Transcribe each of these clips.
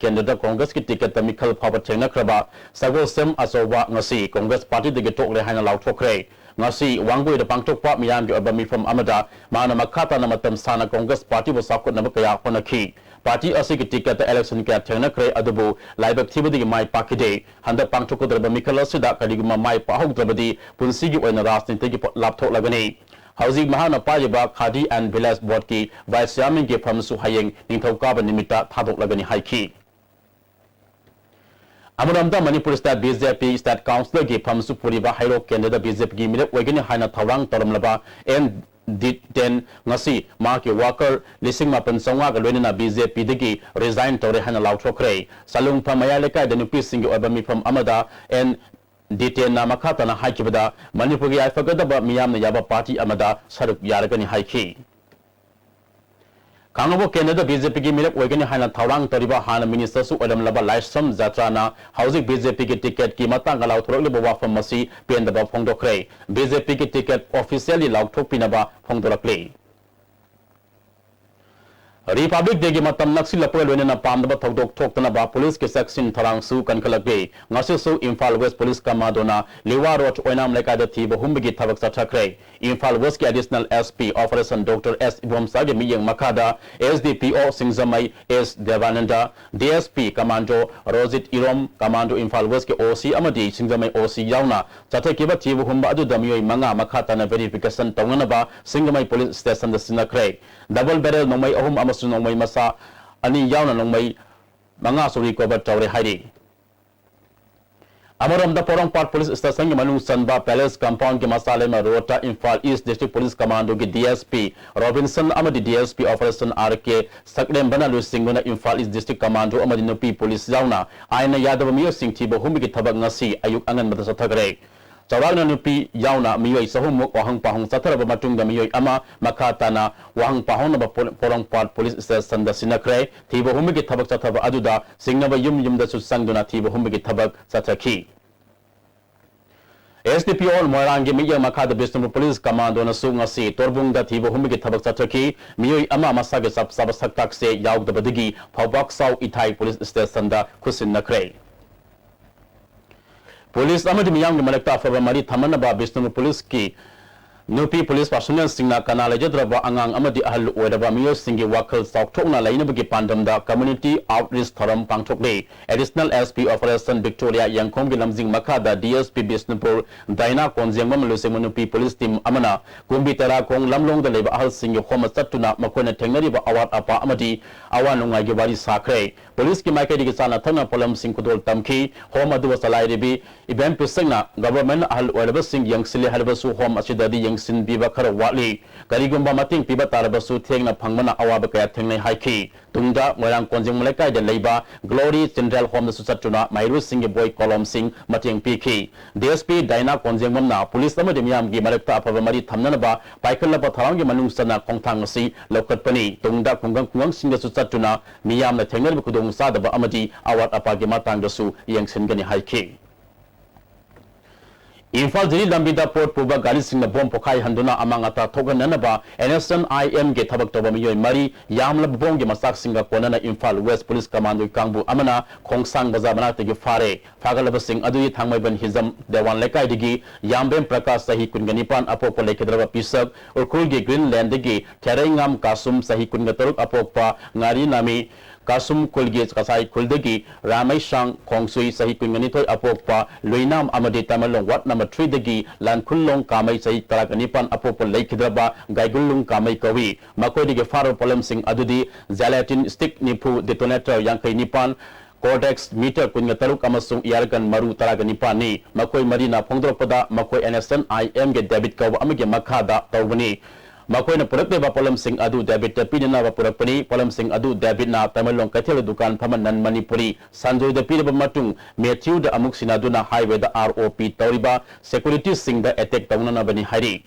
Canada Congress ki ticket ta Mikhal Phawa Chengna Kraba Sago Sem Asowa ngasi Congress Party de getok le haina law thokre ngasi wangoi da pangthokpa miyam gi obami from amada mana makhata na matam sana Congress Party bo sakot na kaya honaki Party asi ki ticket ta election ka thengna kre adubu laibak thibadi mai pakide handa pangthok da Mikhal asida kadiguma mai pahok drabadi punsi gi oina rajniti gi lapthok lagani Housing Mahana Pajaba Khadi and Village Board ki Vice Chairman ke Phamsu Hayeng Ningthokaba Nimita Thadok Lagani Haiki Amuramda Manipur State BJP State Council ki Phamsu Puriba Hairo Canada BJP ki Milep Wagani Haina Thawang Toramlaba and Diten ngasi Marki Walker lising mapan sangwa ka loina BJP digi resign tore hana law thokre salung phamaya lekai the nupi singi obami from Amada and Detail na makata na haikibada Manipuri ay fagadaba miyam na yaba party amada saruk yaragani haiki Kangabo Canada BJP ki milap wagani hana thawang toriba hana minister su olam laba laisam jatra na housing BJP ki ticket ki matang alaw thorok liba wa pharmacy pendaba phongdokre BJP ki ticket officially law thok pinaba phongdorakle Republic Day ki matam naksi lapoi loina na pamdaba thodok thoktana ba police ke section tharang su kankalage ngase su Imphal West Police Commando na Lewa Road oinam lekai da thiba humbigi thabak sathakre Imphal West ki additional SP Operation Dr. S Ibomsa ge miyeng makada SDPO Singzamai S Devananda DSP Commando Rosit Irom Commando Imphal West ke OC amadi Singzamai OC yauna chathakiba thiba humba adu damiyoi manga makhata na verification tawngana ba Singzamai Police Station da sinakre double barrel nomai ahum Nongmai masa ani yauna nongmai manga suri ko bat tawre hairi Amaram da Porong Park Police Station ki manung sanba Palace Compound ki masale ma rota Imphal East District Police Commando ki DSP Robinson amadi DSP Operation RK Saklem bana lu singona Imphal East District Commando amadi nopi police yauna aina yadaw miyo sing thibo humbi ki thabak ngasi ayuk angan mata sathagre Chawagna nupi yauna miyoi sahumuk wahang pahong sataraba matungda miyoi ama makata na wahang pahong na Porong Park Police Station da sinakre thibo humigi thabak sathaba aduda singnaba yum da susangduna thibo humigi thabak sathaki SDPO Moirangi miyang makada Bisnupur Police Commando na su ngasi torbung da thibo humigi thabak sathaki miyoi ama masage sabasaktak se yaugdabadigi phawbak saw ithai Police Station da khusin nakre Police amadi miyang ni malakta afaba mari thamana ba Bisnupur Police ki Nupi Police personnel singna kanala jadraba angang amadi ahal oidaba miyo singi wakal saukthokna laina bagi pandamda community outreach thoram pangthokle additional SP Operation Victoria Yangkhom gi lamjing makada DSP Bisnupur Daina Konjengma Maluseng Nupi Police team amana kumbi tara kong lamlong da leba ahal singi khoma satuna makona thengnari ba awat apa amadi awanungai gi wari sakre Police ki maikadi ki sana thana polam sing kudol tamki home adu salai rebi event pisangna government ahal oidaba sing yangsile halba su home asidadi sin biba khara wali karigumba mating piba tarabasu thengna phangmana awaba kaya thengnai haiki tungda moirang konjing malekai de leiba Glory Central Home da susatuna mairu singe boy kolom sing mating piki DSP Daina konjing mamna police amadi miyam gi marekta apaba mari thamnana ba paikhala pa tharang gi manung sana khongthang si lokat pani tungda kungang sing da susatuna miyam na thengnal kudung sadaba amadi awat apa gi matang da su yengsin gani haiki Imphal Jiri Lambida Port Puba Gali Singh Bom Pokai Handuna Amangata Thogananaba NSN-IM ge thabak toba miyoi mari yamla bom ge masak singa konana Imphal West Police Commando Kangbu amana Khongsang Bazaar manakta ge fare fagalaba sing adui thangmai ban hizam dewan lekai digi yambem prakash sahi kunganipan apopa lekedraba pisak urkul ge Greenland digi Therengam Kasum sahi kungataruk apopa ngari nami Kasum Kulgate Kasai Kuldegi Ramai Shang Kongsui Sahi Kunganitoy Apokpa Luinam Amadi Tamalong Wat number 3 Degi Lan Kulong Kamay Sahi Tarakanipan Apopo Laikidraba Gaigulung Kamay Kawi Makodi ge Faro Polem Sing Adudi Zalatin Stick Nipu Detonator Yankay Nipan Cortex meter kungataruk amasung iargan maru taraganipan ni Makoi Marina Pongdropada Makoi NSN-IM ge debit kawa amage makada tawbani Makoi na purak ba polam sing adu debit tapin na ba purak pani polam sing adu debit na tamalong kathil dukan pamanan Manipuri sanjoy da pira ba matung Matthew da amuk sinadu na highway da ROP tawriba security sing da attack tawna na bani hari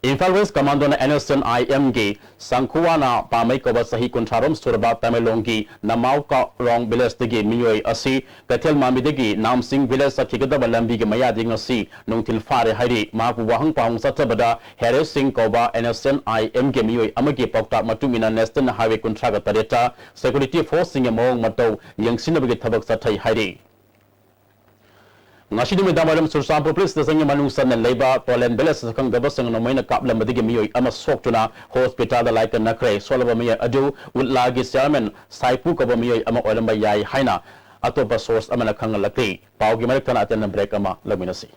Imphal West Commando na NSN-IM gi Sangkhuwana pamay ko ba sahi kontrarom surba Tamelongi Namau ka rong village digi miyoy asi Kathel Mami digi Namsing village sa kigada balambi gi mayadi ngasi nungtil fare hairi maku wahang pahong sa tabada Harry Singh ko ba NSN-IM gi miyoy amagi pakta matungina National Highway Contract tareta Security Force singe mong mataw yang sinabagi tabak sa thay hairi ngasi dumi damalam sursampo police station manungsan na labor Poland belas sakang gabasang na may nakaplam madigi miyoy ama soktuna hospital da like nakre solaba miya adu utlagi chairman saipu ko ba miyoy ama olamba yai haina atopa source ama nakhangalaki pawgi maliktan aten na break ama laminasi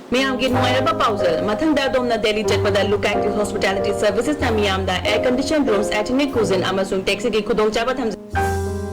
Miyam gin moira pausal mathang da dom na Delhi jet pada look active hospitality services na miyam da air conditioned rooms ethnic cuisine amasung taxi gi khudong chaba tham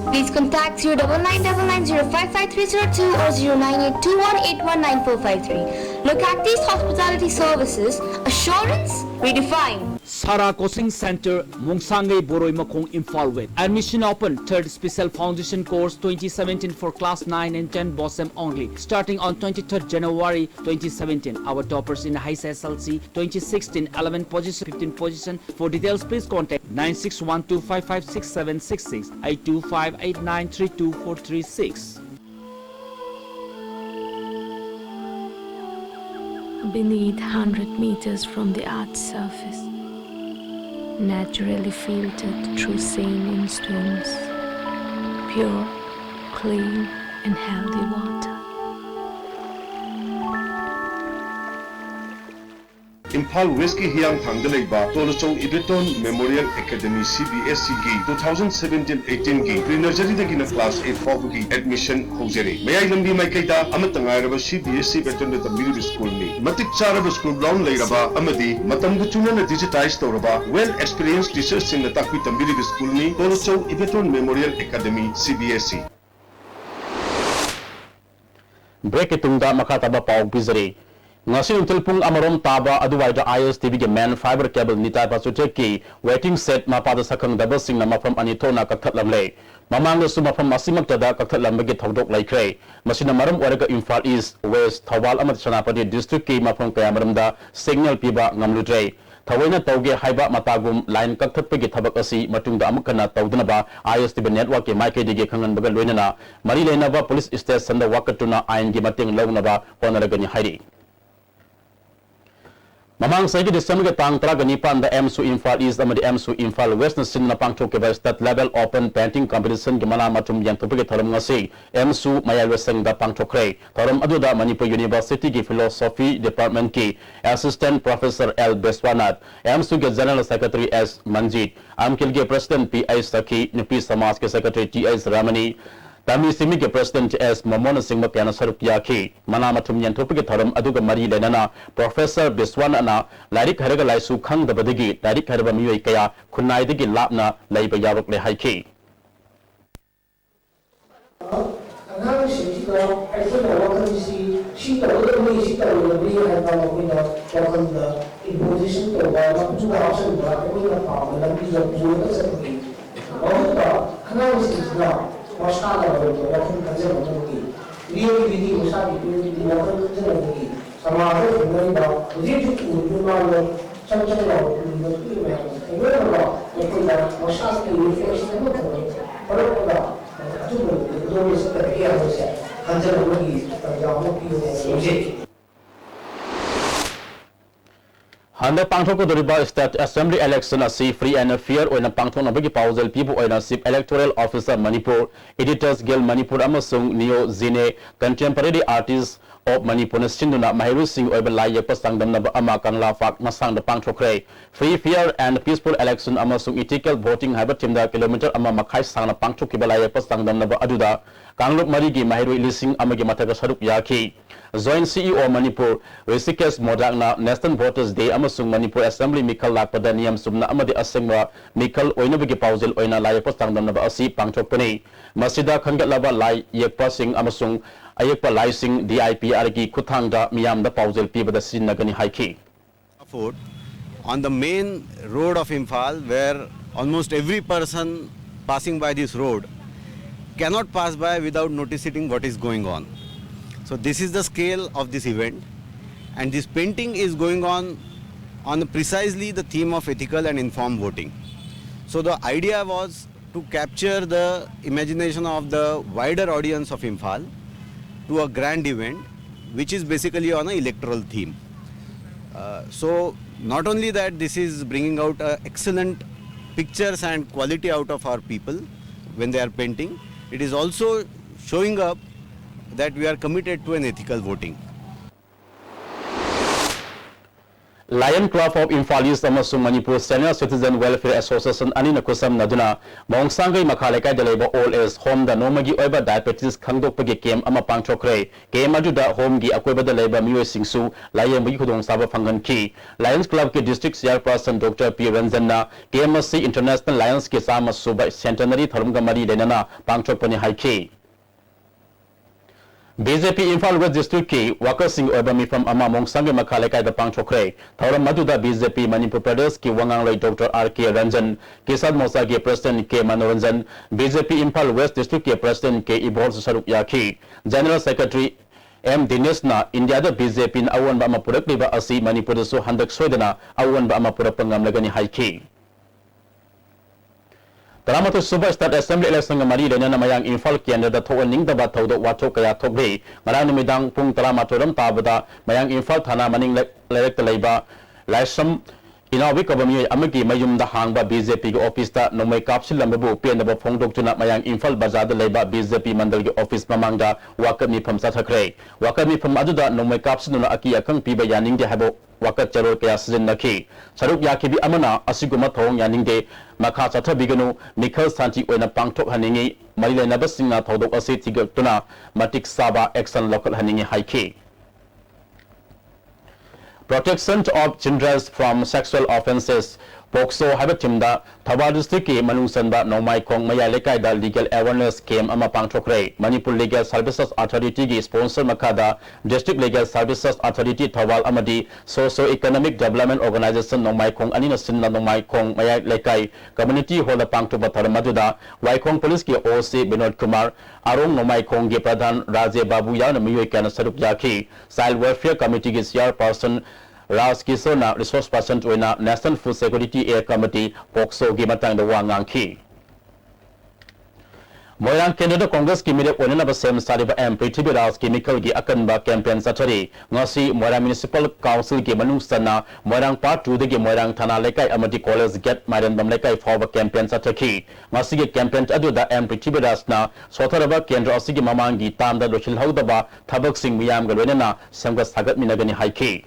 Please contact 09990553302 or 09821819453. Look at these hospitality services. Assurance redefined. Sara Coaching Center, Mungsangai Boroi Makong Imphal West. Admission open. Third Special Foundation Course 2017 for Class 9 and 10 BOSM only. Starting on 23rd January 2017. Our toppers in High SSLC 2016, 11 position, 15 position. For details, please contact 9612556766 82589324436. Beneath 100 meters from the Earth's surface, naturally filtered through saline stones, pure, clean and healthy water. Imphal West ki hiyang thangda leiba Tolachong Ibeton Memorial Academy CBSE gi 2017-18 gi pre-nursery dagi na class 8 fawgi gi admission hojare mayai lambi mai kaita amatangai raba CBSE Ibeton da middle school ni matik charaba school ground leiraba amadi matam guchuna na digitize tawraba well experienced teachers sing na takwi tambiri school ni Tolachong Ibeton Memorial Academy CBSE break itungda makataba pawg bizari ngasi untilpung amarom taba aduwaida ISTV ge man fiber cable nitai pasute ki waiting set mapada sakang double sing na mafam anitona kakatlam le mamang su mafam masimak tada kakatlam ge thodok laikre masina maram oraga Imphal East West Thawal amat Sanapati district ki mafam kayamaram da signal piba ngamludre Thawaina tauge haiba matagum line kakthap ge thabak asi matungda amukana tawdnaba ISTV network ke maike dige khangan bagal loinana mari leinaba police station da wakatuna ain ge mateng lawnaba honaragani hairi Mamang sa December ke tang tra ganipan da MSU Imphal East amadi MSU Imphal West na sin na pangthok ke state level open painting competition ke mana matum yang topik ke tharam ngasi MSU Mayal Westang da pangthok re tharam adu da Manipur University ki philosophy department ki assistant professor L Beswanat MSU ke general secretary S Manjit amkil ke president PI Saki Nupi Samaj ke secretary TS Ramani Tami Simi ke President S. Mamona Singh Makyana Saruk Yaki, Mana Matum Yantopik Taram Aduga Mari Lenana, Professor Biswana, Larik Haraga Laisu Kang the Badigi, Larik Haraba Muikaya, Kunai Digi Lapna, Labor Yarok Le Haiki. Mosca da walking conservative. Really, Musabi, walking conservative. Some other very bad. We did to something about the female. And we don't know if we are Mosca to refresh the motor. Or the door is the air was conservative, music. Handa pangthok doriba state assembly election asi free and fair oina pangthok na bagi pausal pibu oina sip electoral officer Manipur editors guild Manipur amasung neo zine contemporary artists of Manipur na sinduna mahiru sing oiba lai pasangdam na ama kangla fak masang da pangthok re free fair and peaceful election amasung ethical voting haiba timda kilometer ama makhai sang na pangthok ki balai pasangdam na aduda kangluk mari gi mahiru lising amagi mataka saruk yaki Joint CEO Manipur Rishikesh Modakna National Voters Day amasung Manipur Assembly Mikal Lakpada Niyam Sumna amadi asengwa Mikal oinabigi pausel oina layakpa sangdamnaba asi pangthokpani masida khangatlaba lai yekpa sing amasung ayekpa lai sing DIPR gi khuthangda miyamda pausel pibada sinnagani haiki on the main road of Imphal where almost every person passing by this road cannot pass by without noticing what is going on. So this is the scale of this event, and this painting is going on precisely the theme of ethical and informed voting. So the idea was to capture the imagination of the wider audience of Imphal to a grand event which is basically on an electoral theme. So not only that, this is bringing out excellent pictures and quality out of our people when they are painting, it is also showing up that we are committed to an ethical voting. Lion Club of Imphal East amasung Manipur Senior Citizen Welfare Association anina kusam naduna Mongsangai Makhalaikai Daleba All Age Home da Nomagi Oiba Diabetes Khangdokpagi Kem ama pangchokre Kem ajuda Home gi akoiba daleba Miyoi Singsu Lion Bugi Khudong Saba Phangan ki Lions Club ke District Chairperson Dr. P. Ranjanna KMC International Lions ke sama suba centenary tharumga mari lenana pangchokpani haiki BJP Imphal West District ki workers sing urban from ama Mongsangai Makhalaikai da pangchokre thauram maduda BJP Manipur Pradesh ki wangangloi Dr. R.K. Ranjan Kisad Mosa ki President K. Manoranjan BJP Imphal West District ki President K. Ibor Saruk Yaki General Secretary M. Dinesh na India da BJP na awan ba mapurak liba asi Manipur da so handak soidana awan ba mapurak pangamlagani haiki Taramatu Suba State Assembly election mari lena mayang Imphal Kianda da thoan ning da ba thodo wato kaya thokre marang midang pung taramatu ram tabada mayang Imphal thana maning lerek laiba laisam inawi kabami amagi mayum da hangba BJP ge office ta nomai kapsil lambu pen da phongdok tuna mayang Imphal bazar da laiba BJP mandal ge office mamangda wakami pham sa thakre wakami pham aduda nomai kapsil na aki akang piba yaning de habo wakat charol kaya sizin nakhi saruk yakibi amana asiguma thong yaning de makha chatha biganu mikhal santi oina pangthok haningi marile nabasingna thodok ase tigak tuna matik saba action local haningi haiki Protection of Children from Sexual Offences Pokso Habatimda Thawa District ki Manungsanba Nomai Kong Maya Lekai da Legal Awareness Came ama pangthokre Manipur Legal Services Authority gi sponsor makada District Legal Services Authority Thawal amadi Socio-Economic Development Organization Nomai Kong anina sinna Nomai Kong Maya Lekai Community Hall pangthoba tharamaduda Waikong Police ki OC Binod Kumar Arong Nomai Kong gi Pradhan Raje Babu ya na miyoi kana saruk yaki Child Welfare Committee gi Chairperson Ras Kisona Resource Person to National Food Security Air Committee Pokso Gimatang the Wangangki. Moyang Canada Congress Committee on another same Saliba and Pritibiras Chemical Gi Akanba campaign Satari, Nasi Moyang Municipal Council Gimanung Sana, Moyang Part 2 the Moyang Tana Lekai Amati College Get Maran Bamlekai for campaign Sataki, Nasi campaign Aduda and Pritibiras na, Sotaraba Kendra Osigi Mamangi Tam the Rochil Haudaba, Tabak Sing Miam Galena, Sanga Sagat Minagani Haiki.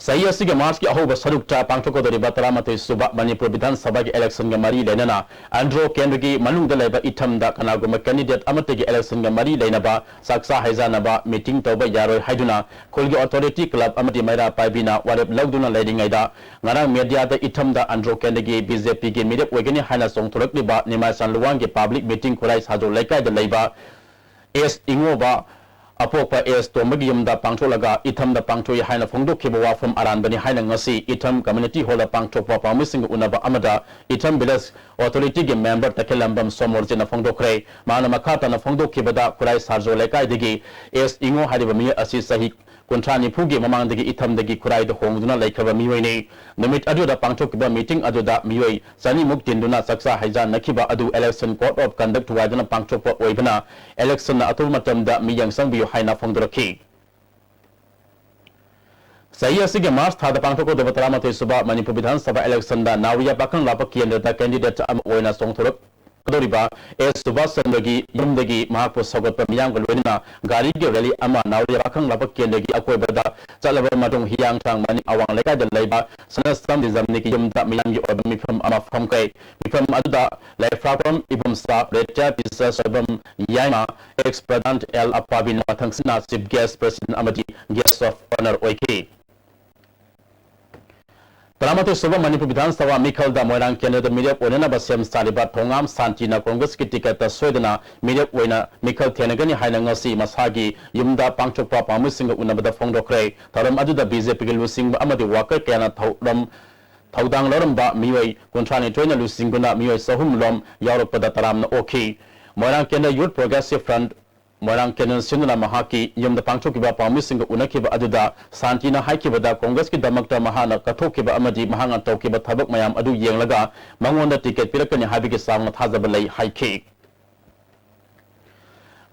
Saya siga March ki ahoba sarukta pangthoko dori bataramate suba Manipur Vidhan Sabha ki election ga mari lenana Andro Kendra ki manung da laiba itham da kanaguma candidate amate ki election ga mari lenaba saksa haizana ba meeting toba yaroi haiduna Kolgi Authority Club amati maira paibina warep lagduna leading aida ngarang media da itham da Andro Kendra ki BJP ki media wegani haina song thurak liba Nimai San Luang ki public meeting kurai sajo laikai da laiba es ingoba Apopa es to magium da pangtolaga itham da pangtoi haina phongdo kebawa from aran bani haina ngasi itham community hall pangtokwa pamising unaba amada itham village authority ge member takelambam somorje na phongdo krai mana makhata na phongdo kebada kurai sarjo lekai digi es ingo hariba mi asi sahi Kontrani Pugi Mamang dagi itham dagi kurai da hongduna laikaba miwai ne namit adu da pangtokba meeting adu da miwai sani muktinduna saksa haijan nakiba adu election court of conduct wadana pangtokpa oibana election na atul matam da miyang sangbiyo haina phongduraki Saya sige March thada pangtoko da bataramate suba Manipur Vidhan Sabha election da nawiya pakang lapak kian da candidate am oina songthuruk Kadoriba es Subhas Chandra yumdagi mahapur sagot pamiyang galwenina gari ge rally ama nawiya pakang lapak kian dagi akoibada chalaba madong hiyang thang mani awang lekai da laiba sanastam dizamni ki yumda miyang gi obami from ama from kai from aduda laifa from ibum sa reta pisa sabam yaima ex president L Apabin mathangsina chief guest president amadi guest of honor oike Taramate Suba Manipur Vidhan Sabha Mikhal da Moirang Canada media onena basem saliba thongam santina Congress ki ticket soidana media oina Mikhal Thenagani haina ngasi masagi yumda pangchokpa pamusinga unabada phongdokre taram aduda BJP ki lusing amadi worker kana thaudang loramba miwai kontrani toina lusinguna miwai sahum lom yaurokpada taramna okhi Moirang Canada Youth Progressive Front Morang Kenan Sinuna Mahaki Yum the Pancho Kiba Pamising Unakiba Aduda Santina Haikibada Congress ki Damakta Mahana Katokiba Amadi Mahanga Tokiba Tabak Mayam Adu Yanglaga Mangonda ticket Pirakani Habiki Sang Hazabalay Haiki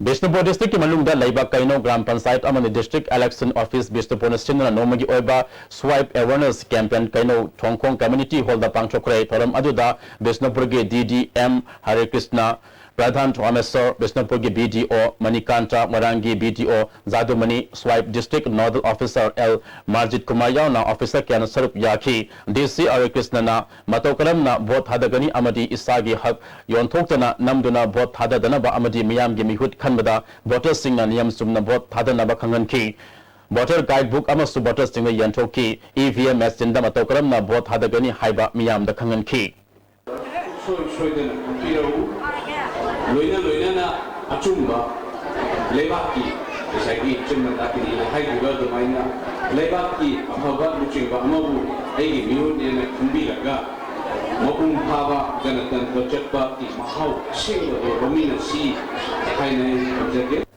Bishnupur District ki Malungda Laiba Kaino Gram Panchayat Amani District Election Office Bishnupur Sinuna Nomagi Oiba Swipe Awareness Campaign Kaino Tongkong Community Hall the Pancho Kray Toram Aduda Bishnupur ki DDM Hare Krishna Pradhan Thomasor, Bishnupur ki BDO, Manikanta, Marangi BDO, Zadumani, Swipe District Nodal Officer L. Marjit Kumar Yauna, Officer Kiana Sarup Yaki, DC Ari Krishnana, Matokaram na Bot Hadagani Amadi Isagi Hak, Yontoktana Namduna Bot Hadadanaba Amadi Miyam Gimihut Kanbada, Voter Singna Niyam Sumna Bot Hadanaba Kanganki. Voter Guidebook Amasu Voter Singna Yantoki, EVM Mestinda Matokaram na Bot Hadagani Haiba Miyam the Kanganki. Loina na achumba lebaki isagi chimna takini haigiba domaina lebaki afaba luchingba amabu aigi miun ena kumbilaga mapung phaba ganatan projectba ti mahau singwa do romina si haina objective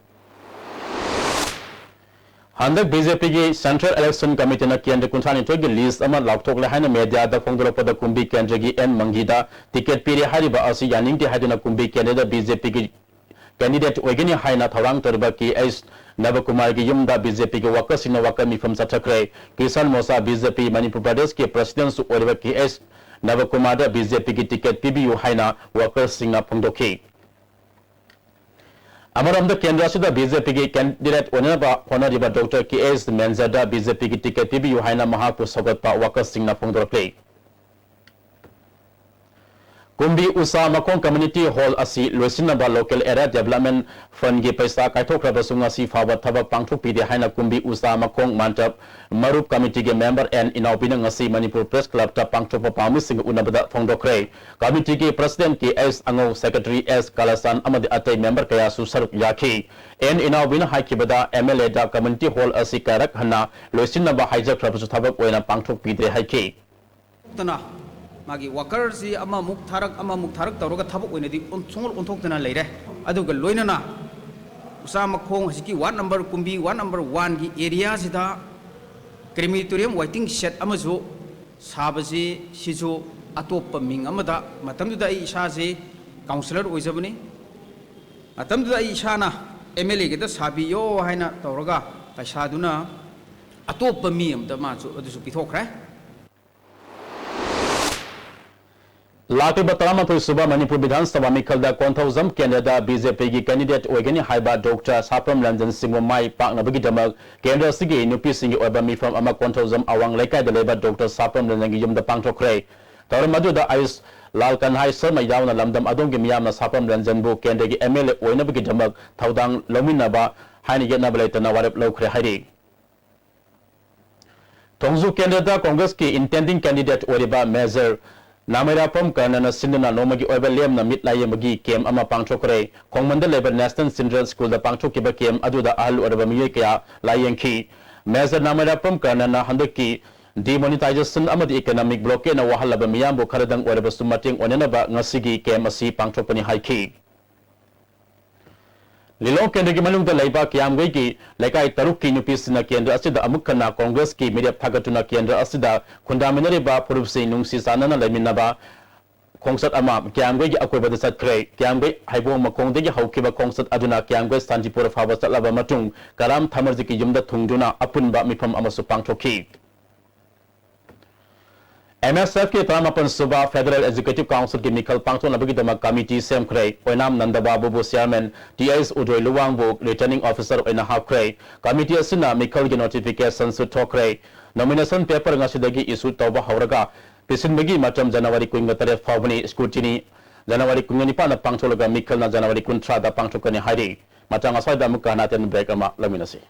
Handak BJP ki Central Election Committee na Kendra Kunthani Togi list ama laptop le haina media da Fongdolo pada kumbi Kendra ki N Mangida ticket piri hariba asi yaning ti hadina kumbi Kendra BJP ki candidate wegini haina thorang torba ki S Navakumar ki yumda BJP ki wakasina wakami from Satakre Kisan Mosa BJP Manipur Pradesh ki president su orba ki S Navakumar da BJP ki ticket PBU haina wakasinga phongdoki Amaram the Kendra Sida BJP ki candidate Onaba Honoriba Dr. K.S. Menzada BJP ki ticket PBU Haina Mahapu Sogatpa Waka Singna Pongdor Play. Kumbi Usa Makong Community Hall Asi Luisinaba Local Area Development Fund Gi Paisa Kaitok Rabasunga Si Fawa Tabak Pangtuk Pidi Haina Kumbi Usa Makong Mantap Marup Committee Gi Member and Inaupina Ngasi Manipur Press Club Ta Pangtuk Papamusing Unabada Pongdokre Committee Gi President Ki S Ango Secretary S Kalasan Amadi Atay Member Kaya Susaruk Yaki and Inaupina Haikibada MLA Da Community Hall Asi Karak Hana Luisinaba Hijack Rabasu Tabak Oina Pangtuk Pidi Haiki Magi workers si ama muktarak tauroga thabuk oinadi songol onthokdana leire aduga loinana usama khong hasiki ward number kumbi ward number 1 gi area sida crematorium waiting shed amazu sabasi siju atop ming amada matamduda ai isha se councillor oijabani matamduda ai isha na MLA ge da sabi yo haina tauroga paisa duna atop mi amda ma chu adusu pithokre Lati Bataramapu Suba Manipur Bidhan Sabha Mikalda Konthozam Canada BJP ki candidate Oigani Haiba Dr. Sapram Lanjan Singwa Mai Pak Nabagi Damal Kendra Sigi Nupi Singi Obami from Ama Konthozam Awang Lekai the Labor Dr. Sapram Lanjan Yum the Pangto Kray Taramadu the Ice Lalkan Hai Sama Yauna Lamdam Adongi Miyama Sapram Lanjan Bu Kendagi MLA Oinabagi Damal Taudang Lominaba Haini Yetnabalatana Warep Lokre Hari Tongzu Canada Congress ki intending candidate Oriba Measure Namirapam Karnana Sindana Nomagi Oibalem na Mitlaya Magi Kem Ama Pangchokre, Kongmanda Labor National Central School the Pangchokiba Kem Aduda Alu Orabamiyaka, Layanki, Measure Namirapam Karnana Handaki, Demonetization Amadi Economic Blockade na Wahalaba Miyambo Karadang Orabasumating Onenaba Nasigi Kem Asi Pangchopani Haiki. Lilong Kendra ki Malung the Laiba Kiamway ki Laikai Taruki Nupis na Kendra Asida Amukana Congress ki Media Pagatuna Kendra Asida Kundaminariba Purupsi Nungsi Sanana Laminaba Kongsat Ama Kiamway ki Akweba the Satkre Kiamway Haibo Makong de Haukiba Kongsat Aduna Kiamway Sanjipur Fawasat Laba Matung Karam Tamarziki Yumda Tungduna Apunba Mipam Amasupang Choki MSF के तमाम सुबह federal educative council के मिखल पांचों नबगी दमा committee same करे Onam नंदबाबू बो chairman TS उदय लुवांगबो returning officer ओना हाक्रे committee असना मिखल के नोटिफिकेशन सु ठोकरे नॉमिनेशन पेपर ngasi इशू तौबा हौरगा पिसिनबगी मतम जनवरी 23 फावनी स्क्रूटिनी जनवरी 19 ना पांचोलगा मिखल ना जनवरी 13 दा पांचोकने हारी मतंग असयदा मुका नातेन ब्रेक अमा लमिनसी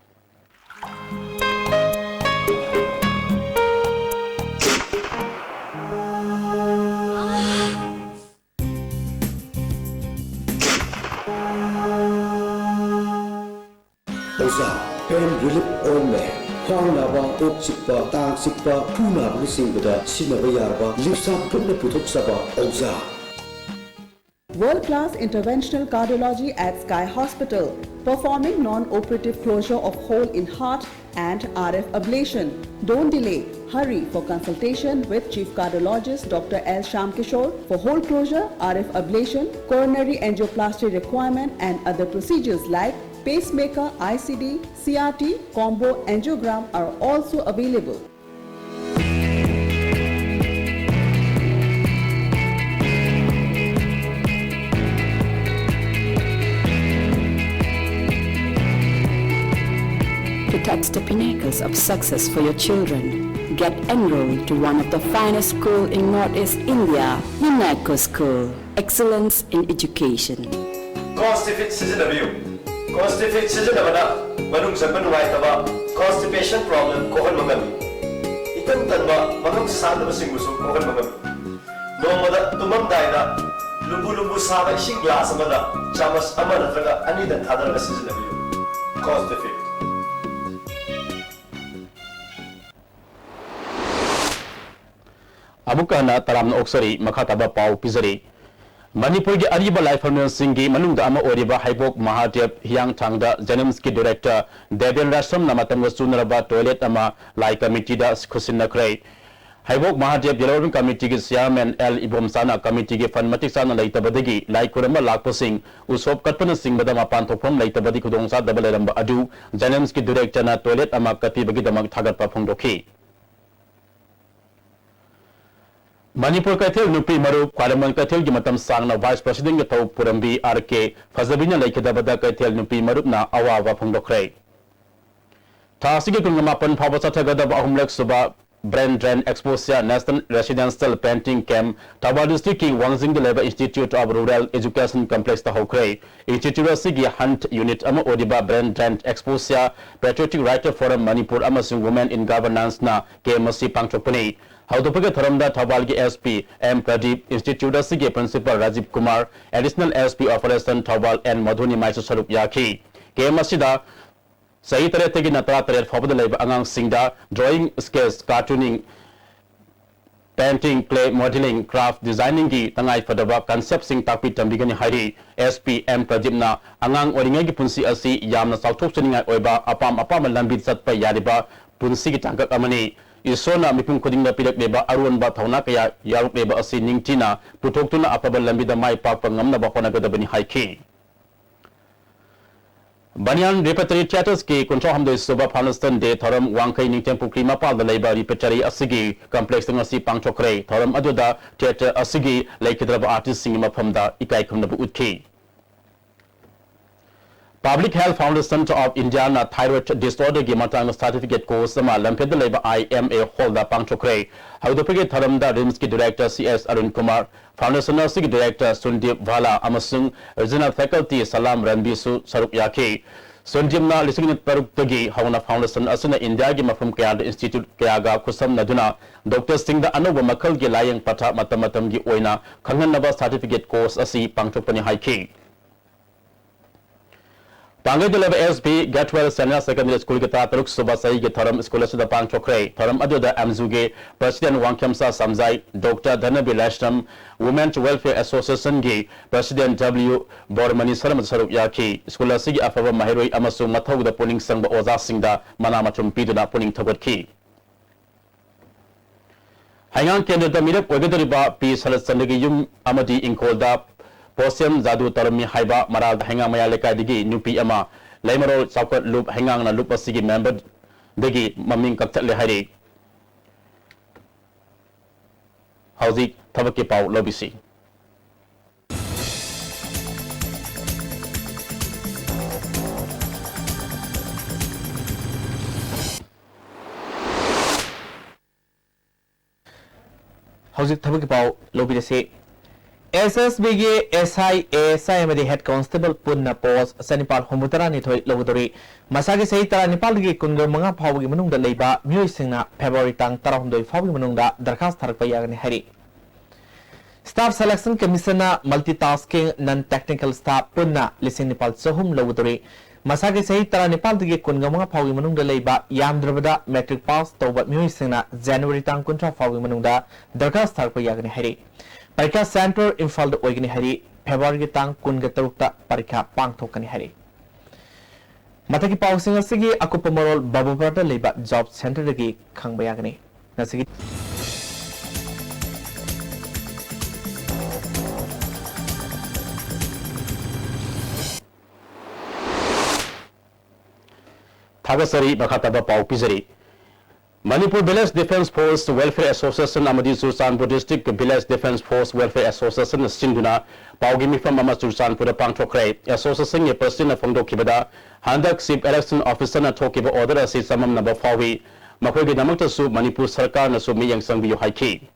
Pain relief ointment, Hong Nava, Tok Sikpa, Tang Sikpa, Puna Nisingada, Sinavayarba, Lipsa Puna Putuk Saba, Oza. World-class interventional cardiology at Sky Hospital. performing non-operative closure of hole in heart and RF ablation. Don't delay. Hurry for consultation with Chief Cardiologist Dr. L. Shamkishore for hole closure, RF ablation, coronary angioplasty requirement and other procedures like pacemaker, ICD, CRT, combo angiogram are also available. To touch the pinnacles of success for your children, get enrolled to one of the finest schools in Northeast India, UNACO School. Excellence in education. Constipation manung sampan taba constipation problem kohan magami. Ikan tanba magam sada basing musu kohan magami. Nomada tumam daida lubu saba ising glass amada chamas amana traga ani dan thadar season of you. Constipation. Abukana taramna oksari makhataba pau pizari Manipur ki ariba life Singhi manungda ama oriba Haibok Mahadev Hyang Thangda Janimski director Deven Rasham namatam sunaraba toilet ama lai committee da khusinna krai Haibok Mahadev Yellow Committee ki chairman L Ibomsana committee ki fanmatik sana laitabadagi lai kuramba lakpo sing usop katpana sing badama panthopom laitabadi khudongsa dabaleramba adu Janimski director na toilet ama kati bagi damag thagatpa phongdokhi Manipur Kathil Nupi Maru Kwalaman Kathil Gimatam Sangna Vice President Gataw Purambi RK Fazabina Laikidabada Kathil Nupi Marup na Awawa Pungdokre Tasigi Kungamapan Pawasatagadab Ahumlek Suba Brand Drain Exposure National Residential Painting Camp Tawal District Ki Wangzing Leba Institute of Rural Education Complex Tahokre Institute Sigi Hunt Unit Ama Odiba Brand Drain Exposure Patriotic Writer Forum Manipur Amasung Women in Governance na KMC Pangchopani Hautupaga Tharamda Thabalgi SP M Pradeep Institute Sige Principal Rajiv Kumar Additional SP Operation Thawal and Madhuni Maisu Sarup Yaki KMCda Sahi Taretegi Natra Taret Fabada Leba Angang Singda Drawing Skills Cartooning Painting Clay Modeling Craft Designing Gi Tangai Fadaba Concept Sing Takpi Tambigani Hari SP M Pradeep na Angang Oringagi Punsi Asi Yamna Sautok Saningai Oiba Apam Lambi Satpa Yariba Punsi Tangak Amani Isona mipung kuding na pilak leba aruan ba thauna kaya yaruk leba asi ningtina putok tuna apabal lambi da mai pak pangam na ba kona gada bani haiki Banyan Repertory Theatres ki control hamdo soba Palestine de thoram wangkai ningtem pukrima pal da leba repertory asigi complex ng asi pangchokre thoram aduda theater asigi laikidraba artist singima phamda ikai khumna bu utki Public Health Foundation of India na thyroid disorder gi matang certificate course ma lamped leba IMA holder pangchokre haudopege tharamda RIMS ki director CS Arun Kumar Foundation Nursing director Sundip Vala amasung regional faculty Salam Ranbisu Sarup Yaki Sundip na lising taruk tagi hauna foundation asuna India gi mafum kaya institute kaya ga kusam naduna Dr. Singh da anoba makal gi layang patha matamatam gi oina khangan naba certificate course asi pangchopani haiki Pangai Leva SB Gatwell Senior Secondary School ke taruk subasai ke tharam school sudah pangchokre tharam aduda amzuge President Wangkemsa Samjai Dr. Dhanabi Lashtam Women's Welfare Association ge President W Bormani Salam Sarup Yaki school sigi afaba mahiroi amasu mathau da puning sangba oza singda mana matum piduna puning thabatki Hangang Kendra da mirap ogadariba P Salasandagi yum amadi inkolda Posem Zadu Tarami Haiba Maral Hangang Maya Lekadigi Nupi Ama Laimarol Saukot Loop Hangang na Loop Asigi member Digi Maming Kaktat Lehari Hauzik Tabaki Pau Lobisi Hauzik Tabaki Pau Lobisi SSB ge SI ASI amadi head constable punna post sanipal homutara ni thoi logdori masagi sei tara nipal ge kunga manga phawgi manungda leiba myoi singna February tang 12 phawgi manungda darkhas tharakpa yagani hari Staff Selection Commission na multitasking non technical staff punna lising nipal sohum logdori masagi sei tara nipal ge kunga manga phawgi manungda leiba yamdrabada metric pass toba myoi singna January tang 13 phawgi manungda darkhas tharakpa yagani hari Parikha Center Imphal da oigani hari February tang kun ga tarukta parikha pangthokani hari Mataki pausing asigi akupa marol babubarda leba job center dagi khangba yagani. Nasigi Thagasari Bakataba Pau Pizari. Manipur Village Defence Force Welfare Association Amadi Sursanpur District Village Defence Force Welfare Association Sinduna Paugimi from Mama Sursanpur Pangchokre Association ye President Fondo Kibada Handak Chief Election Officer na Tokiba Order as Samam Number Fawi Makogi Namakta Su Manipur Sarkar na Sumi Yang Sangbi Haiki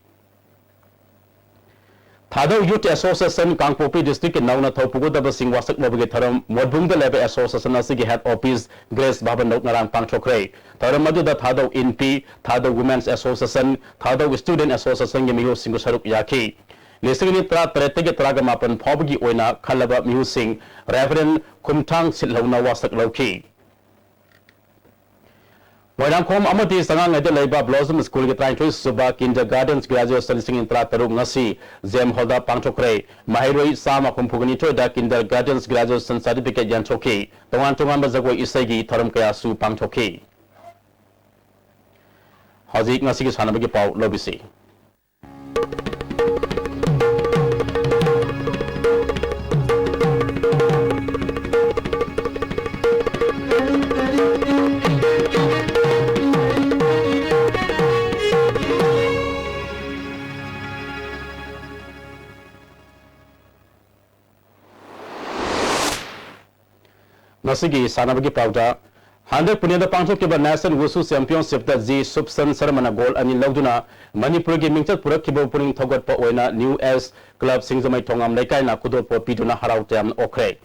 Thado Youth Association Kangpopi District Nauna Thopugodaba Singwasak Mobigi Tharam Modbungda Lebe Association Asigi Head Office Grace Baban Narang Pangchokre Tharam Maduda Thado INP Thado Women's Association Thado Student Association Mihu Singu Saruk Yaki Lisingini Tra Tretege Tragamapan Pobigi Oina Kalaba Mihu Sing Reverend Kumtang Silhauna Wasak Loki Wainamkom Amati Sangang Leba Blossom School Getrancho Suba Kindergartens Graduation Singing Trataru Nasi Zem Hoda Pangchokre Mahiroi Sama Kumpuganito da Kindergartens Graduation Certificate Yanchoki Tongan Tongamba Zagwa Isagi Taram Kayasu Pangchoki Hazik Nasi Sanabagi Pau Lobisi Nasigi Sanabagi Pauda, 100 Punyada Pangchok Kiba National Wusu Championship that Z Subsan Saramana Goal and in Lauduna, Manipur Gaming Pura Kibo Puring Togot Po Oina, New S Club Singzamai Tongam Lekai na Kudo Po Piduna Harautam Okre.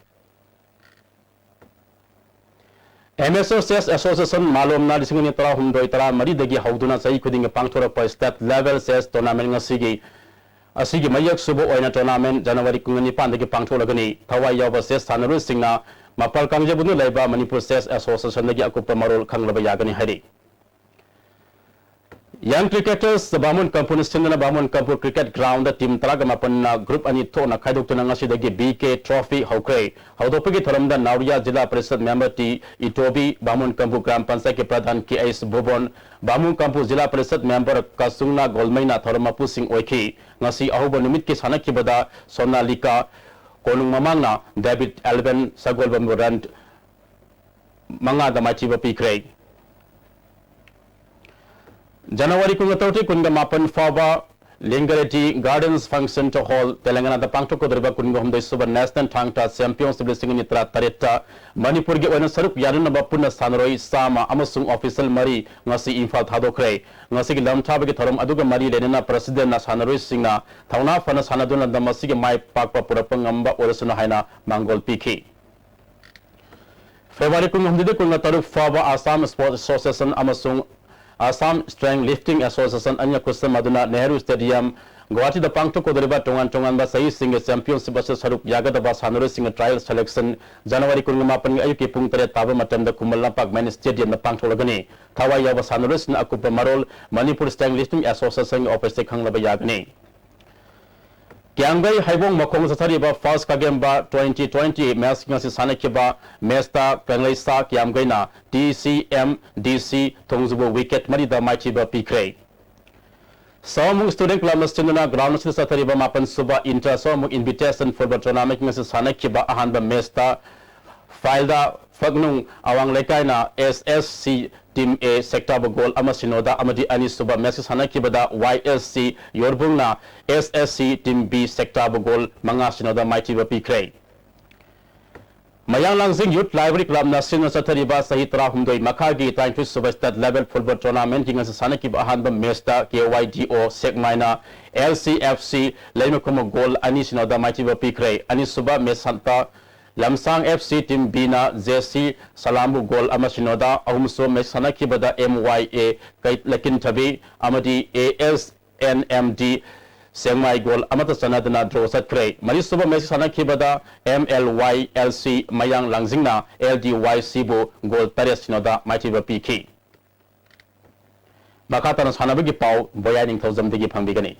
MSOCS Association Malom na Disinguni Tara Humdoitara, Maridagi Hauduna Sai Kuding Pangtora Po State Level Says Tournament Asigi. Asigi Mayak Subo Oina Tournament, January Kungani Pandaki Pangtolagani, Tawai Yava Says Tanaru Singna. Mapal Kangjabunu Leba Manipur Says Association Nagi Akupa Marol Kanglaba Yagani Hari. Young cricketers, the Bamun Kampun Sindana Bamun Kampur Cricket Ground, the team Tragamapan Group Anito na Kaiduk Tunangasi Dagi BK Trophy Hokre. Haudopigi Taramda Nauria Jilla President Member T Itobi, Bamun Kampur Gram Pansaki Pradhan KS Bubon, Bamun Kampur Jilla President Member Kasungna Golmaina Tharamapu Sing Oiki, Nasi Ahuba Numitki Sanaki Bada, Sona Lika, Konung Mamangna, David Alban, Sagol Bamburand, Manga the Machiva Pikre. January Kungatoti Kunda Mapan Faba, Lingareti Gardens Function to Hall, Telangana the Pangtoko River Kungum de Suba National Tangta, Champions to Blessing in Itra Tareta, Manipur Gwen Sarup Yarana Bapuna Sanroi, Sama, Amasung Official Mari, Nasi Infal Hadokre, Nasi Lam Tabaki Tarum Aduga Mari, Lenina President Nasanaroi Singa, Tauna Fana Sanaduna, the Masigi Mai Papa Purapangamba, Orasuna Haina, Mangol Piki. February Kungumdi Kunataru Faba, Assam Sports Association, Amasung. Assam Strength Lifting Association Anya Kusam Maduna Nehru Stadium Guwahati the Pangtoko Deriva Tongan Basai Sing Championship Saruk Yaga Bas Hanuri Sing Trial Selection January Kungumapan Ayuki Pungtare Tava Matam the Kumalapak Mani Stadium the Pangtolagani Tawa Yava Sanuris na Akupa Marol Manipur Strength Lifting Association Opposite Kanglaba Kiangai Haibong Makong Satariba First Kagemba 2020 Mas Ngasi Sanakiba Mesta Kangaisa Kiamgaina DCM DC Tongzubo Wicket Marida Machiba Pikre Somung Student Club Stinduna Ground Satariba Mapan Suba Inter Somung Invitation for the Tournament Ngasi Sanakiba Ahanba Mesta Filda Fagnung Awang Lekaina SSC Team A Sector Goal Amasinoda Amadi Anisuba Messi Hanakibada YSC Yorbungna SSC Team B Sector Goal Mangasinoda Maitiba Pikre Mayang Langsing Youth Library Club National Satariba Sahitra Humdoi Makagi trying to Substat Level Football Tournament in Sanakib Ahanba Mesta KYDO Sekmina LCFC Laimakumo Goal Anisinoda Maitiba Pikre Anisuba Mesanta Lamsang FC Team Bina JC Salamu Goal Amasinoda Ahumso Mesanaki Bada MYA Kait Lakin Tabi Amadi ASNMD Semai Goal Amata Sanadana Drosat Kray Marisuba Mesanaki Bada MLYLC Mayang Langzingna LDY Sibo Goal Taresinoda Maitiba PK Makatan Sanabigi Pau Boyaning Tozam Digi Pambigani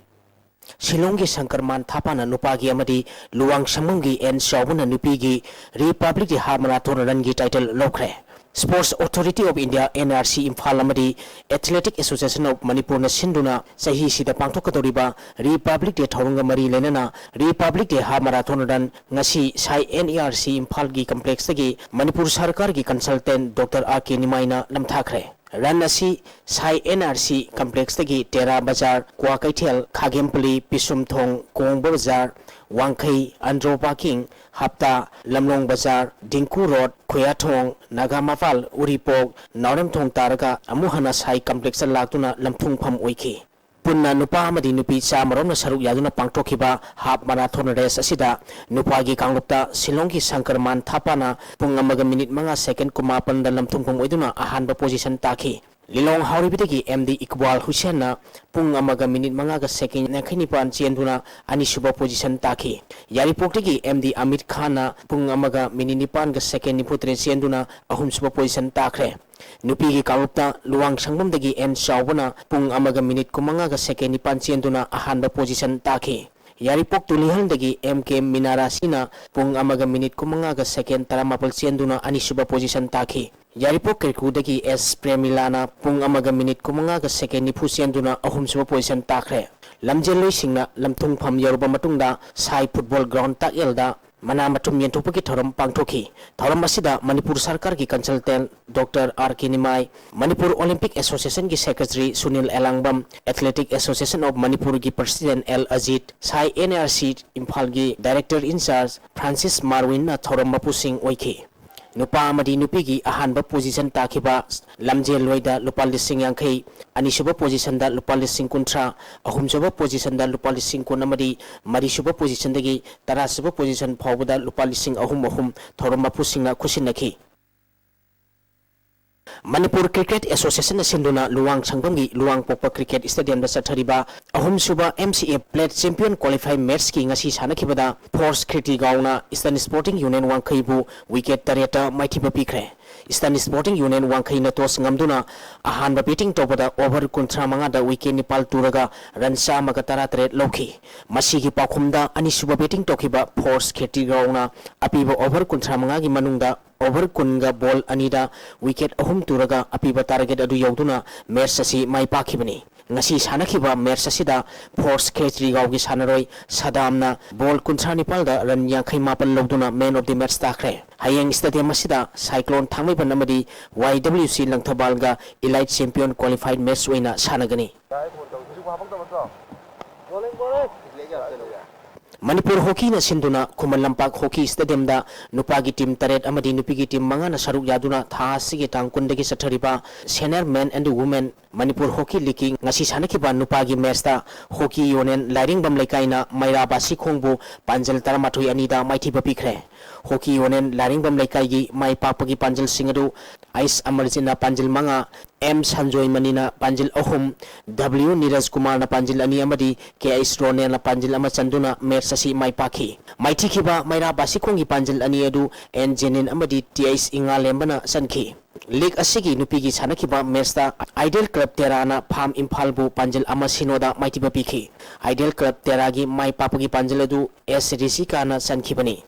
Shillonggi Shankarman Thapana Nupagi Amadi Luang Shamungi and Shawuna Nupigi Republic Harmana Tournament title Lokre Sports Authority of India NRC Imphal amadi Athletic Association of Manipur na sinduna sahi sida pangthokadoriba Republic Day thorunga mari lenana Republic Day ha marathon run ngasi sai NRC Imphal gi complex gi Manipur Sarkar gi consultant Dr. R.K. Nimaina namthakre Run asi sai NRC complex gi Tera Bazar Kwa Kaithel Khagempli Pisumthong Kongbo Bazar Wangkai Andro Parking Hapta Lamlong Bazar Dinku Road Khoyathong Nagamafal Uripok Nauremthong Taraga Amuhana Sai Complex Laktuna Lamthung Pham Oiki Punna nupa amadi nupi cha maromna saruk yaduna pangtokhiba half marathon race asida nupa gi kanglupta Silongi Sankarman Thapana pungamaga minute manga second kumapan da lamthung pham oiduna ahanba position takhi Lilong Hauribitagi MD Iqbal Hussein na pung amaga minute manga ga second nakhinipan chenduna ani suba position takhi Yaripokti MD Amit Khan na pung amaga minute nipan ga second niputre chenduna ahum suba position takre Nupi gi kalupta luang sangbam dagi en shawbana pung amaga minute kumanga ga second nipan chenduna ahanba position takhi Yaripok tulihal dagi MK Minara sina pung amaga minute kumanga ga second taramapal chenduna ani suba position takhi Yaripok Kirku dagi S Premilana pung amaga minute kumanga ga second nipu chenduna ahum suba position takre Lamjeloi singna lamthung pham yaruba matungda sai football ground takelda Mana matum yenthopaki thoram pangthoki thoram asida Manipur Sarkar ki consultant Dr. R.K. Nimai Manipur Olympic Association ki secretary Sunil Elangbam Athletic Association of Manipur ki president L Ajit Sai NRC Imphal ki director in charge Francis Marwin na thoram mapusing oiki Nupa amadi nupi gi ahanba position takhiba lamjel loida lupa lising yangkhei anisuba position da lupa lising kuntra ahumsuba position da lupa lising kunamadi marisuba position dagi tarasuba position phawbada lupa lising ahum thoroma pusingna khusinakhi Manipur Cricket Association na sinduna luang sangbamgi luang pokpa cricket stadium da sathariba ahum suba MCA plate champion qualify match ki ngasi sanakhibada force kriti gauna Eastern Sporting Union wangkhaibu wicket tareta maithiba pikre Eastern Sporting Union wangkhai na tos ngamduna ahanba batting topada over kuntra manga da wicket nipal turaga run sa maga taratret lokhi masigi pakhumda ani suba batting tokiba force kriti gauna apiba over kuntra manga gi manungda over kunga ball anida wicket ahum turaga apiba target adu yauduna match asi mai pakhibani ngasi sanakhiba match asida force khetri gaugi sanaroi sadamna ball kunthani palda run yankhai mapal loduna man of the match takre hayeng stadium asida cyclone thangmai banamadi YWC langthabalga elite champion qualified match oina sanagani Manipur Hockey na sinduna Kuman Lampak Hockey Stadium da nupagi team taret amadi nupigi team mga na saruk yaduna tha sige tangkun dagi sathariba senior men and women Manipur Hockey League ngasi sanakiba nupagi match da Hockey Union Lairing Bam Laikaina Maira Basi Khongbu Panjal Taramathui anida maithiba pikre Hockey Union Lairing Bam Laikai gi mai papagi Panjal singadu Ice Amarjina Panjal manga M Sanjoy Manina Panjil Ahum W Niraj Kumar na Panjil ani amadi KS Rone na Panjil ama chanduna match sasi mai pakhi maiti khiba Maira Basikhongi Panjil ani adu N Jenin amadi TS Inga Lembana sankhi League asigi nupigi sanakhiba match ta Ideal Club Terana Pham Imphal bu Panjil ama sinoda maiti bapikhi Ideal Club Teragi mai papagi Panjil adu S Risika na sankhibani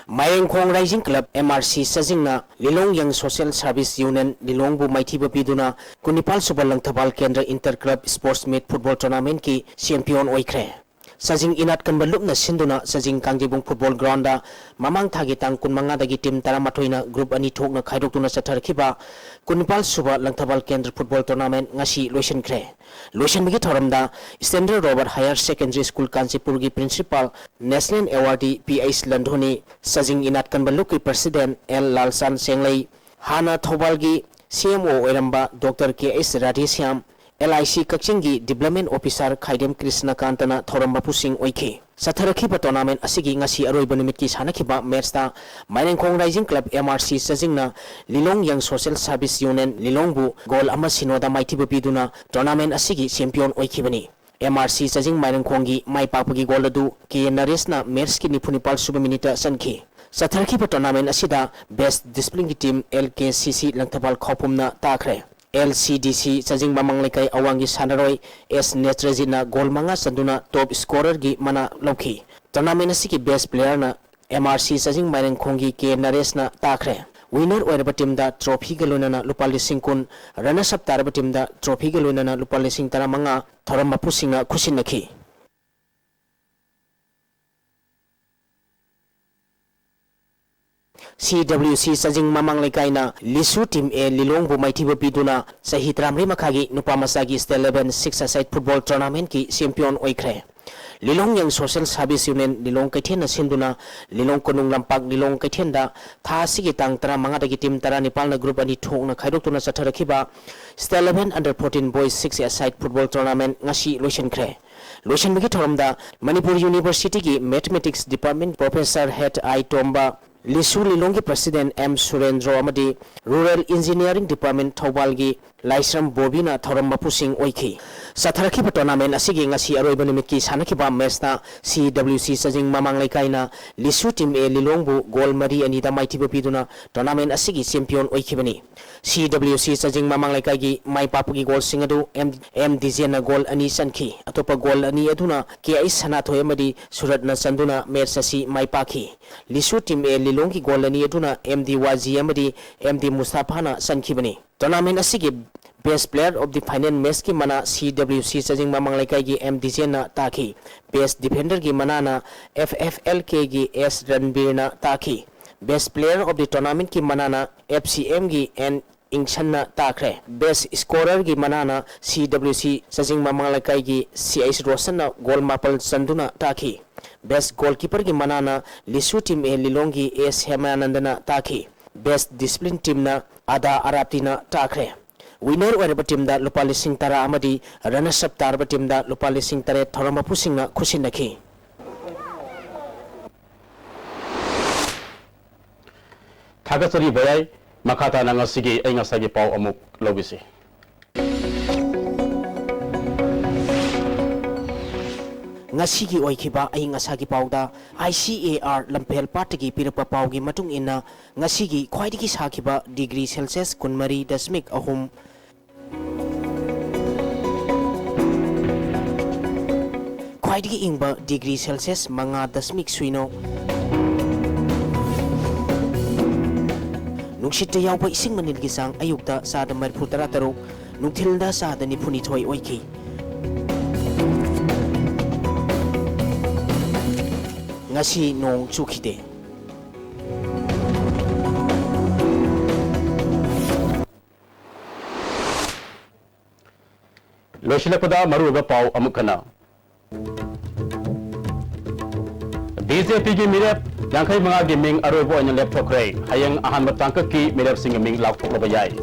Mayengkhong Rising Club MRC Sajingna Lilong Young Social Service Union Lilong bu maithiba piduna kunipal suba langthabal kendra inter club sports meet football tournament ki champion oikre Sajing inat kan balup na sinduna Sajing Kangjibung football ground da mamang thagi tang kun manga dagi team taramathoina group ani thok na khaidok tuna satharkhiba kunipal suba langthabal kendra football tournament ngasi loisan kre loisan bigi thoramda Standard Robert Higher Secondary School Kanchipur gi principal national awardee PH Landhoni Sajing inat kan balup ki president L Lalsan Senglei hana thobal gi CMO oiramba Dr. KS Radhesyam LIC Kakchingi Development Officer Khaidem Krishna Kantana Thoramba Pusing Oike Satharakhiba tournament asigi ngasi aroiba numit ki sanakhiba match ta Mayengkhong Rising Club MRC Sajingna Lilong Young Social Service Union Lilong bu goal ama sinoda maithiba piduna tournament asigi champion oikhibani MRC Sajing Mayengkhongi mai papagi goal adu K Naresna match ki nipunipal suba minute sankhi Satharakhiba tournament asida best discipline team LKCC Langthabal Khopumna takre LCDC Sajing Mamang Laikai Awangi Sanaroi S Netrajina Goal Manga Sanduna top scorer gi mana lokhi tournament asigi best player na MRC Sajing Maireng Khongi K Naresh na takre winner oiraba team da trophy galona na lupa lising kun runners up taraba team da trophy galona na lupa lising taramanga thoram mapusinga khusin nakhi CWC Sajing Mamang Lekaina Lisu Team A Lilong Bumaitiba Piduna Sahi Tramri Makagi Nupamasagi State 11 6-a-side football tournament ki champion oikre Lilong Yang Social Service Union Lilong Kaithen Sinduna Lilong Konung Lampak Lilong Kaithen da Tha Sigi Tang Tara Mangadagi Team Tara Nipal na group ani thong na khaidok tuna Satharakhiba State 11 under 14 boys 6-a-side football tournament ngashi lotion kre lotion bagi thoramda Manipur University ki mathematics department professor head I Tomba Lisu Lilongi President M. Surendro Amadi Rural Engineering Department Thaubalgi Laisram Bobina Thoram Mapusing Oiki Satharaki tournament asigi ngasi aroiba nimiki sanakiba matchna CWC Sajing Mamang Lekaina Lisu Team A Lilongbu goal mari anida maitiba piduna tournament asigi champion oikibani CWC Sajing Mamang Lekaigi mai papugi goal singadu M Dizena goal ani sanki atopa goal ani aduna KI Sanathoy amadi Suratna Sanduna match asi mai paki Lisu Team A Lilongi goal ani aduna MD Wazi amadi MD Mustafana sankibani tournament asigi Best Player of the Final Match ki mana CWC Sajing Mamang Lekai ki MDC na taki Best Defender ki mana na FFLK ki S Ranbir na taki Best Player of the Tournament ki mana na FCM ki N Ingsan na takre Best Scorer ki mana na CWC Sajing Mamang Lekai ki CIS Rosan na goal mapal sanduna taki Best Goalkeeper ki mana na Lisu Team A Lilong ki S Hemananda na taki Best Discipline Team na Ada Arapti na takre Winner oiraba team da lupa lising tara amadi runners up taraba team da lupa lising tare thorama pusinga khusinaki Thagasari bayai makata na ngasigi ay ngasagi pau amuk lobisi ngasigi oikiba ay ngasagi pauda ICAR lampel patagi pirapa paugi matung ina ngasigi khwaidigi sakiba degree Celsius kunmari dasmik ahum khwaidigi ingba degree Celsius manga dasmik suino nungshita yawba ising manilgi sang ayukta sada marputara taruk nungthilda sada nipuni thoi oiki ngasi nong chukide Loshilapeda maruba pau amukana BJP ki mirep yangkai mga gaming arobo anya laptop kray hayang ahan matangka ki mirep sing ming lak thok bayai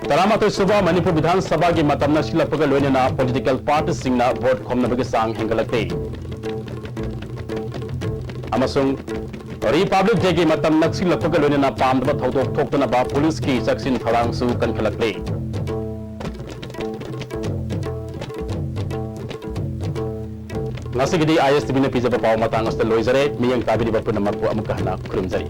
Tarama to suba Manipur Vidhan Sabha ki matamna silapga loine na political party singna vote khomna bagi sang hengalate amasung Republic Day ki matam silapga loine na pamdaba thodok thoktana ba police ki saksin tharang su kan khalakle Ngasigi di ISTB na pizza pa pau matang asta loizare miyang tabidi ba punamag po amukahna khurumjari